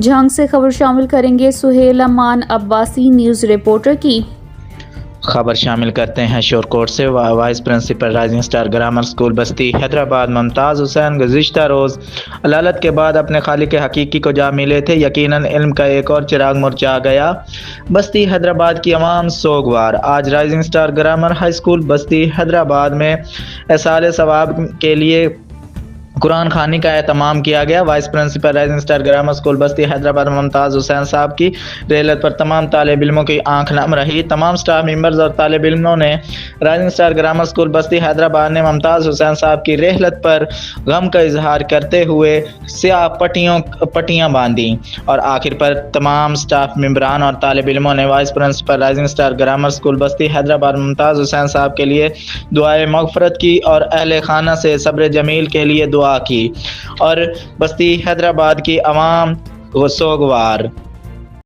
جھنگ سے خبر شامل کریں گے سہیل امان عباسی نیوز رپورٹر کی خبر شامل کرتے ہیں شور کوٹ سے۔ Vice principal rising star grammar school بستی حیدرآباد ممتاز حسین گزشتہ روز علالت کے بعد اپنے خالق حقیقی کو جا ملے تھے۔ یقیناً علم کا ایک اور چراغ مرجھا گیا۔ بستی حیدرآباد کی عوام سوگوار۔ آج rising star grammar high school بستی حیدرآباد میں ایصال ثواب کے لیے قرآن خوانی کا اہتمام کیا گیا۔ Vice principal rising star grammar school بستی حیدرآباد ممتاز حسین صاحب کی رحلت پر تمام طالب علموں کی آنکھ نم رہی۔ تمام سٹاف ممبرز اور طالب علموں نے رائزنگ سٹار گرامر اسکول بستی حیدرآباد نے ممتاز حسین صاحب کی رحلت پر غم کا اظہار کرتے ہوئے سیاہ پٹیاں باندھیں اور آخر پر تمام سٹاف ممبران اور طالب علموں نے vice principal rising star grammar school بستی حیدرآباد ممتاز حسین صاحب کے لیے دعائے مغفرت کی اور اہل خانہ سے صبر جمیل کے لیے دعا کی اور بستی حیدرآباد کی عوام سوگوار۔